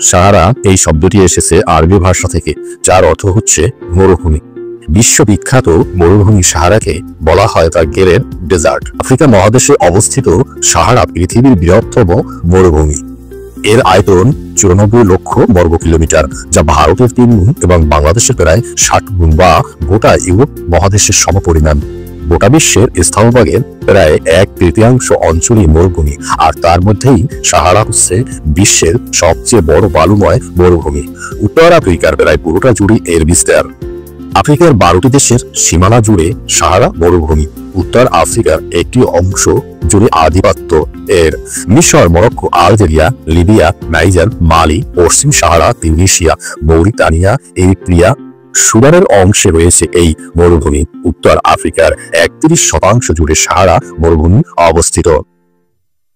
সাহারা এই শব্দটি এসেছে আরবি ভাষা থেকে, যার অর্থ হচ্ছে মরুভূমি। বিশ্ববিখ্যাত মরুভূমি সাহারাকে বলা হয় তার গেরের ডেজার্ট। আফ্রিকা মহাদেশে অবস্থিত সাহারা পৃথিবীর বৃহত্তম মরুভূমি। এর আয়তন 94 লক্ষ বর্গ কিলোমিটার, যা ভারতের 3 গুণ এবং বাংলাদেশের প্রায় 60 গুণ বা গোটা ইউরোপ মহাদেশের সমপরিমাণ। গোটা বিশ্বের স্থলভাগের প্রায় 1/3 অঞ্চলই মরুভূমি, আর তার মধ্যেই সাহারা হচ্ছে বিশ্বের সবচেয়ে বড় বালুময় মরুভূমি। উত্তর আফ্রিকার প্রায় পুরোটা জুড়ে এর বিস্তার। আফ্রিকার 12টি দেশের সীমানা জুড়ে সাহারা মরুভূমি। উত্তর আফ্রিকার একটি অংশ জুড়ে আধিপত্য এর। মিশর, মরক্কো, আলজেরিয়া, লিবিয়া, নাইজার, মালি, পশ্চিম সাহারা, তিউনিসিয়া, মৌরিতানিয়া, এরিত্রিয়া, সুদানের অংশে রয়েছে এই মরুভূমি। উত্তর আফ্রিকার 31% জুড়ে সাহারা মরুভূমি অবস্থিত।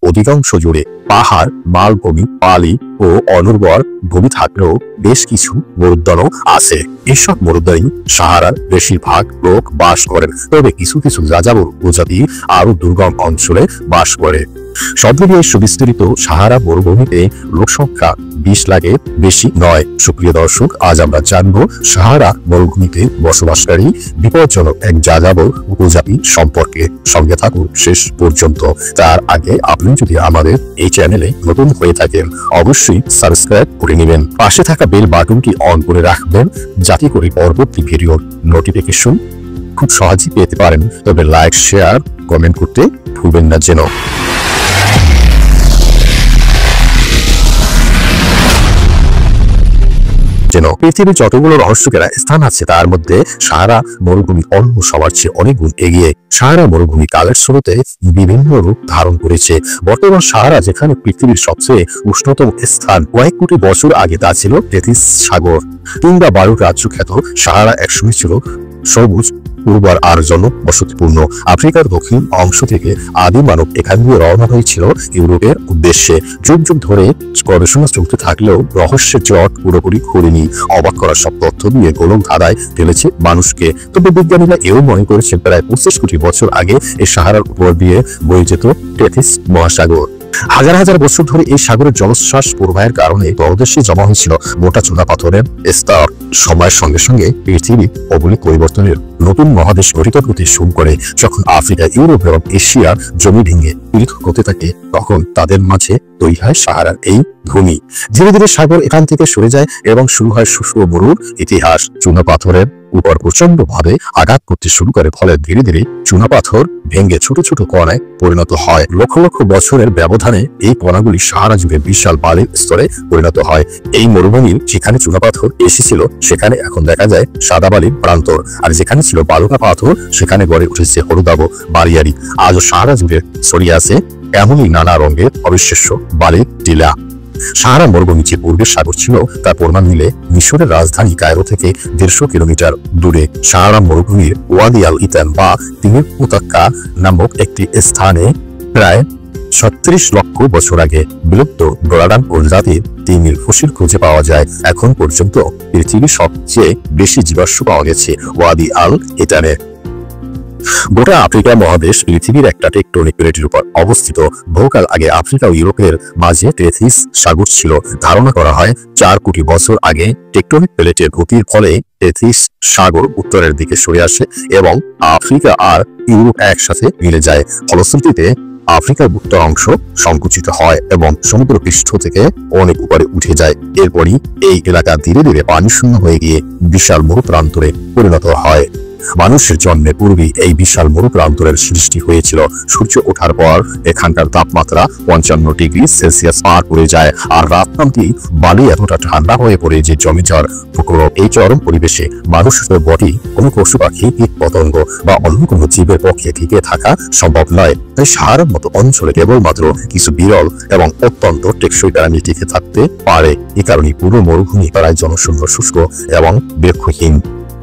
অধিকাংশ জুড়ে পাহাড়, মালভূমি, বালি ও অনুর্বর ভূমি থাকলেও বেশ কিছু মরুদ্যানও আছে। এসব মরুদ্যানে সাহারার বেশিরভাগ লোক বাস করেন, তবে কিছু কিছু যাযাবর প্রজাতি আরো দুর্গম অঞ্চলে বাস করে। সব মিলিয়ে সুবিস্তৃত সাহারা মরুভূমিতে লোকসংখ্যা 20 লাখের বেশি নয়। সুপ্রিয় দর্শক, আজ আমরা জানবো সাহারা মরুভূমিতে বসবাসকারী বিপজ্জনক এক যাযাবর উপজাতি সম্পর্কে। সঙ্গে থাকুন শেষ পর্যন্ত। তার আগে আপনি যদি আমাদের এই চ্যানেলে নতুন হয়ে থাকেন, অবশ্যই সাবস্ক্রাইব করে নেবেন। পাশে থাকা বেল বাটনটি অন করে রাখবেন, যাতে করে পরবর্তী ভিডিওর নোটিফিকেশন খুব সহজেই পেতে পারেন। তবে লাইক, শেয়ার, কমেন্ট করতে ভুলবেন না যেন। পৃথিবীর যতগুলো রহস্যকেরা স্থান আছে তার মধ্যে সাহারা মরুভূমি অন্য সবার চেয়ে অনেক গুণ এগিয়ে। সাহারা মরুভূমি কালের স্রোতে বিভিন্ন রূপ ধারণ করেছে। বর্তমান সাহারা যেখানে পৃথিবীর সবচেয়ে উষ্ণতম স্থান, কয়েক কোটি বছর আগে তা ছিল টেথিস সাগর কিংবা বায়ুর রাজ্য খ্যাত সাহারা একসময় ছিল সবুজ, উর্বর আর জনবসতিপূর্ণ। আফ্রিকার দক্ষিণ অংশ থেকে আদি মানব এখান দিয়ে রওনা হয়েছিল ইউরোপের উদ্দেশ্যে। যুগ যুগ ধরে গবেষণা চলতে থাকলেও রহস্যের জট পুরোপুরি খুলেনি। অবাক করার সব তথ্য দিয়ে গোলক ধাঁধায় ফেলেছে মানুষকে। তবে বিজ্ঞানীরা এও মনে করেছেন প্রায় 25 কোটি বছর আগে এই সাহারার উপর দিয়ে বয়ে যেত টেথিস মহাসাগর। হাজার হাজার বছর ধরে এই সাগরের জলোচ্ছ্বাস প্রবাহের কারণে তলদেশে জমা হয়েছিল মোটা চুনা পাথরের স্তর। সময়ের সঙ্গে সঙ্গে পৃথিবী ভৌগোলিক পরিবর্তনের নতুন মহাদেশ গঠিত হতে শুরু করে। যখন আফ্রিকা, ইউরোপ এবং এশিয়ার জমি ভেঙে পৃথক হতে থাকে, তখন তাদের মাঝে তৈরি হয় সাহারার এই ভূমি। ধীরে ধীরে সাগর এখান থেকে সরে যায় এবং শুরু হয় শুষ্ক মরুর ইতিহাস। চুনা পাথরের উপর প্রচন্ড ভাবে আঘাত করতে শুরু করে, ফলে ধীরে ধীরে চুনা পাথর ভেঙে ছোট ছোট কণায় পরিণত হয়। লক্ষ লক্ষ বছরের ব্যবধানে এই কণাগুলি সাহারা জুড়ে বিশাল বালির স্তরে পরিণত হয়। এই মরুভূমির যেখানে চুনা পাথর এসেছিল সেখানে এখন দেখা যায় সাদা বালির প্রান্তর, আর যেখানে ছিল বালুকা পাথর সেখানে গড়ে উঠেছে হলুদাভ বালিয়ারি। আজও সাহারা জুড়ে ছড়িয়ে আছে এমনই নানা রঙের অবিশ্বাস্য বালির টিলা। সাহারা মরুভূমি যে পূর্বের সাগর ছিল তার প্রমাণ মিলে মিশরের রাজধানী কায়রো থেকে 150 কিলোমিটার দূরে সাহারা মরুভূমির ওয়াদি আল ইতান বা তিমির উপত্যকা নামক একটি স্থানে প্রায় 36 লক্ষ বছর আগে বিলুপ্ত ডোরাডান প্রজাতির তিমির ফসিল খুঁজে পাওয়া যায়। এখন পর্যন্ত পৃথিবীর সবচেয়ে বেশি জীবাশ্ম পাওয়া গেছে ওয়াদি আল ইতানে। গোটা আফ্রিকা মহাদেশ পৃথিবীর একটা টেকটনিক প্লেটের উপর অবস্থিত। বহুকাল আগে আফ্রিকা ও ইউরোপের মাঝে টেথিস সাগর ছিল। ধারণা করা হয় 4 কোটি বছর আগে টেকটনিক প্লেটের গতির ফলে টেথিস সাগর উত্তরের দিকে সরে আসে এবং আফ্রিকা আর ইউরোপ একসাথে মিলে যায়। ফলশ্রুতিতে আফ্রিকার উত্তর অংশ সংকুচিত হয় এবং সমুদ্র পৃষ্ঠ থেকে অনেক উপরে উঠে যায়। এরপরই এই এলাকা ধীরে ধীরে পানি শূন্য হয়ে গিয়ে বিশাল মরুপ্রান্তরে পরিণত হয়। মানুষের জন্মের পূর্বে এই বিশাল মরুপ্রান্তরের সৃষ্টি হয়েছিল। সূর্য ওঠার পর এখানকার তাপমাত্রা 55 ডিগ্রি সেলসিয়াস পার করে যায়, আর রাত নামতেই বালি এতটা ঠান্ডা হয়ে পড়ে যে জমে যাওয়ার প্রকোপ। এই চরম পরিবেশে মানুষের বডি, কোনো পশু পাখি, কীট পতঙ্গ বা অন্য কোনো জীবের পক্ষে টিকে থাকা সম্ভব নয়। তাই সাহারার মতো অঞ্চলে কেবলমাত্র কিছু বিরল এবং অত্যন্ত টেকসই প্রাণী টিকে থাকতে পারে। এ কারণে পুরো মরুভূমি প্রায় জনশূন্য, শুষ্ক এবং বৃক্ষহীন।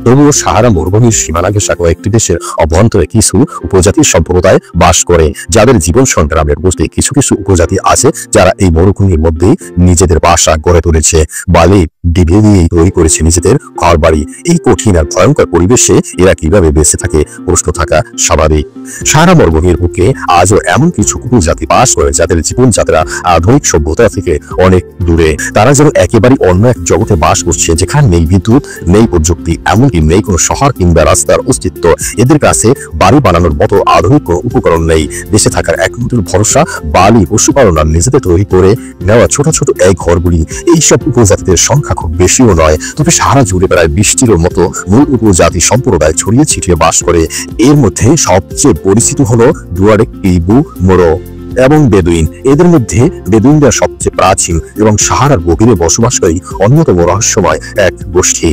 তবুও সাহারা মরুভূমির সীমানা ঘেঁষা কয়েকটি দেশের অভ্যন্তরে কিছু উপজাতির সম্প্রদায় বাস করে, যাদের জীবন সংগ্রামের মধ্যে কিছু কিছু উপজাতি আছে যারা এই মরুভূমির মধ্যেই নিজেদের বাসা গড়ে তুলেছে, বালি ডিবে দিয়ে তৈরি করেছে নিজেদের ঘর বাড়ি। এই কঠিন আর ভয়ঙ্কর পরিবেশে এরা কিভাবে বেঁচে থাকে প্রশ্ন থাকা স্বাভাবিক। সাহারা মরুভূমির বুকে আজও এমন কিছু উপজাতি বাস করে যাদের জীবনযাত্রা আধুনিক সভ্যতা থেকে অনেক দূরে। তারা যেন একেবারে অন্য এক জগতে বাস করছে, যেখানে নেই বিদ্যুৎ, নেই প্রযুক্তি, এমনকি নেই কোনো শহর কিংবা রাস্তার অস্তিত্ব। এদের কাছে বাড়ি বানানোর মতো আধুনিক কোনো উপকরণ নেই। দেশে থাকার একমাত্র ভরসা বালি, পশুপালন আর নিজেদের তৈরি করে নেওয়া ছোট ছোট এই ঘরগুলি। এইসব উপজাতিদের সংখ্যা খুব বেশিও নয়, তবে সাহারা জুড়ে প্রায় 20টিরও মতো মূল উপজাতি সম্প্রদায় ছড়িয়ে ছিটিয়ে বাস করে। এর মধ্যে সবচেয়ে পরিচিত হলো ডুয়ারেক, ইবু, মোরো এবং বেদুইন। এদের মধ্যে বেদুইনরা সবচেয়ে প্রাচীন এবং সাহারার গভীরে বসবাসকারী অন্যতম রহস্যময় এক গোষ্ঠী।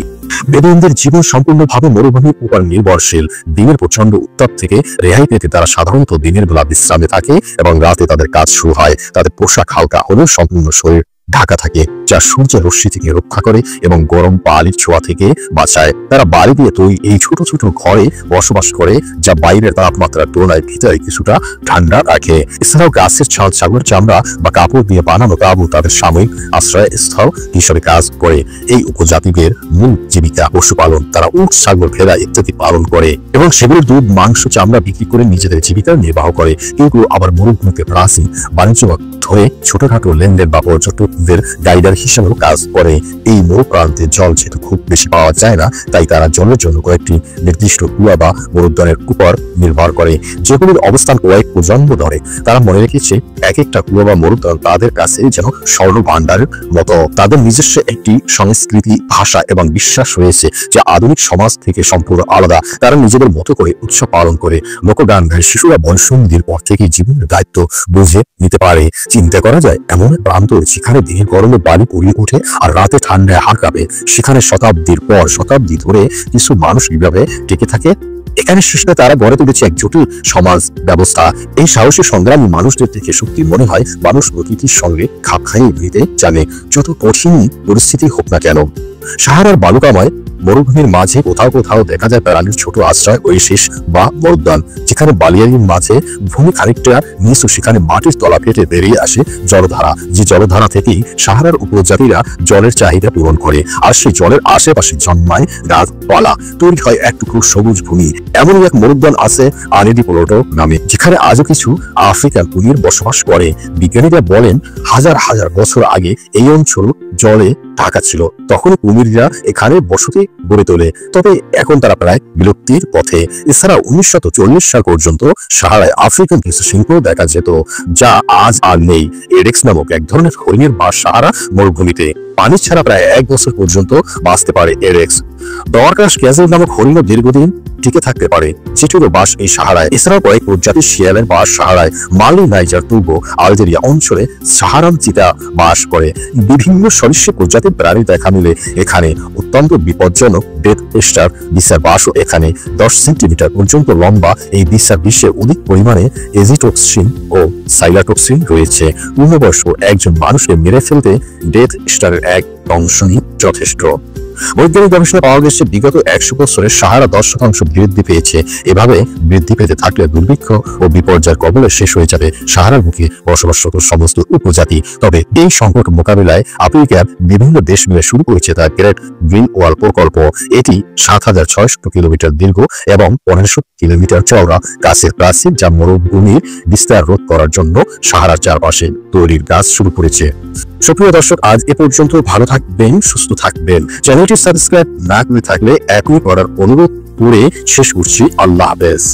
বেদুইনদের জীবন সম্পূর্ণভাবে মরুভূমির উপর নির্ভরশীল। দিনের প্রচন্ড উত্তাপ থেকে রেহাই পেতে তারা সাধারণত দিনের বেলা বিশ্রামে থাকে এবং রাতে তাদের কাজ শুরু হয়। তাদের পোশাক হালকা হলেও সম্পূর্ণ শরীর ঢাকা থাকে, যা সূর্যের রশ্মি থেকে রক্ষা করে এবং গরম বালির ছোঁয়া থেকে বাঁচায়। তারা বালি দিয়ে তৈরি এই ছোট ছোট ঘরে বসবাস করে, যা বাইরের তাপমাত্রার তুলনায় ভিতরে কিছুটা ঠান্ডা রাখে। এছাড়াও গাছের ছাল, ছাগলের চামড়া বা কাপড় দিয়ে বানানো তাঁবু তাদের সাময়িক আশ্রয় স্থল হিসেবে কাজ করে। এই উপজাতিদের মূল জীবিকা পশুপালন। তারা উট, ছাগল, ভেড়া ইত্যাদি পালন করে এবং সেগুলোর দুধ, মাংস, চামড়া বিক্রি করে নিজেদের জীবিকা নির্বাহ করে। কিন্তু আবার মরুভূমিতে প্রাচীন বাণিজ্য ধরে ছোটখাটো লেনদেন বা পর্যটকদের গাইডার হিসেবেও কাজ করে। এই মরু প্রান্তে জল যেহেতু খুব বেশি পাওয়া যায় না, তাই তারা জলের জন্য কয়েকটি নির্দিষ্ট কুয়া বা মরুদ্যানের উপর নির্ভর করে, যেগুলির অবস্থান কয়েক প্রজন্ম ধরে। তারা মনে রেখেছে এক একটা কুয়া বা মরুদ্যান তাদের কাছে যেন স্বর্ণ ভান্ডারের মতো। তাদের নিজস্ব একটি সংস্কৃতি, ভাষা এবং বিশ্বাস রয়েছে, যা আধুনিক সমাজ থেকে সম্পূর্ণ আলাদা। তারা নিজেদের মতো করে উৎসব পালন করে, লোকগান গায়। শিশুরা বয়ঃসন্ধির পর থেকে জীবনের দায়িত্ব বুঝে নিতে পারে। চিন্তা করা যায় এমন প্রান্তর যেখানে দিনের গরমে বালি পড়িয়ে ওঠে আর রাতে ঠান্ডায় হাড় কাঁপে, সেখানে শতাব্দীর পর শতাব্দী ধরে কিছু মানুষ কিভাবে টিকে থাকে। এখানে শেষে তারা গড়ে তুলেছে এক জটিল সমাজ ব্যবস্থা। এই সাহসী সংগ্রামী মানুষদের থেকে সত্যি মনে হয় মানুষ প্রকৃতির সঙ্গে খাপ খাইয়ে নিতে জানে, যত কঠিনই পরিস্থিতি হোক না কেন। সাহারার বালুকাময় মরুভূমির মাঝে কোথাও কোথাও দেখা যায় প্রাণীর ছোট আশ্রয়, ওয়েসিস বা মরুদ্যান, যেখানে বালিয়ারির মাঝে ভূমি খানিকটা নিচু, সেখানে মাটির তলা ফেটে বেরিয়ে আসে জলধারা। যে জলধারা থেকেই সাহারার উপজাতিরা জলের চাহিদা পূরণ করে, আর সেই জলের আশেপাশে জন্মায় গাছপালা, তৈরি হয় এক টুকরো সবুজ ভূমি। এমনই এক মরুদ্যান আছে আনেডি পোলোটো নামে, যেখানে আজও কিছু আফ্রিকান কুমির বসবাস করে। বিজ্ঞানীরা বলেন হাজার হাজার বছর আগে এই অঞ্চল জলে ঢাকা ছিল, তখন কুমিররা এখানে বসতি গড়ে তোলে। তবে এখন তারা প্রায় বিলুপ্তির পথে। এছাড়া 1940 সাল পর্যন্ত সাহারায় আফ্রিকান কিছু সিংহ দেখা যেত, যা আজ আর নেই। এডেক্স নামক এক ধরনের হরিণের বাস সাহারা মরুভূমিতে। পানি ছাড়া প্রায় 1 বছর পর্যন্ত বাঁচতে পারে এডেক্স। দরকাশ গ্যাজেল নামক হরিণও দীর্ঘদিন টিকে থাকতে পারে, যেটিরও বাস এই সাহারায়। এছাড়াও কয়েক প্রজাতির শিয়ালের বাস সাহারায়। মালি, নাইজার, টুগো, আলজেরিয়া অঞ্চলে সাহারান চিতা বাস করে। বিভিন্ন সরীসৃপ প্রজাতির প্রাণী দেখা মিলে এখানে। অত্যন্ত বিপজ্জনক ডেথ স্টার বিসার বাসও এখানে। 10 সেন্টিমিটার পর্যন্ত লম্বা এই বিসার বিশ্বে অধিক পরিমাণে এজিটোক্সিন ও সাইলাটোক্সিন রয়েছে। পূর্ণবয়স্ক একজন মানুষকে মেরে ফেলতে ডেথ স্টারের এক অংশই যথেষ্ট। বৈজ্ঞানিক গবেষণা পাওয়া গেছে বিগত 100 বছরে সাহারা 10% বৃদ্ধি পেয়েছে। এভাবে বৃদ্ধি পেতে থাকলে দুর্ভিক্ষ ও বিপর্যয়ের কবলে শেষ হয়ে যাবে সাহারার বুকে বসবাসরত সমস্ত উপজাতি। তবে এই সংকট মোকাবিলায় আফ্রিকার বিভিন্ন দেশ মিলে শুরু করেছে তার গ্রেট গ্রিন ওয়াল প্রকল্প। এটি 7600 কিলোমিটার দীর্ঘ এবং 1500 কিলোমিটার চওড়া কাছের প্রাচীর, যা মরুভূমির বিস্তার রোধ করার জন্য সাহারার চারপাশে তৈরির কাজ শুরু করেছে। সুপ্রিয় দর্শক, আজ এ পর্যন্ত। ভালো থাকবেন, সুস্থ থাকবেন। চ্যানেলটি সাবস্ক্রাইব না করে থাকলে এখনই করার অনুরোধ করে শেষ করছি। আল্লাহ হাফেজ।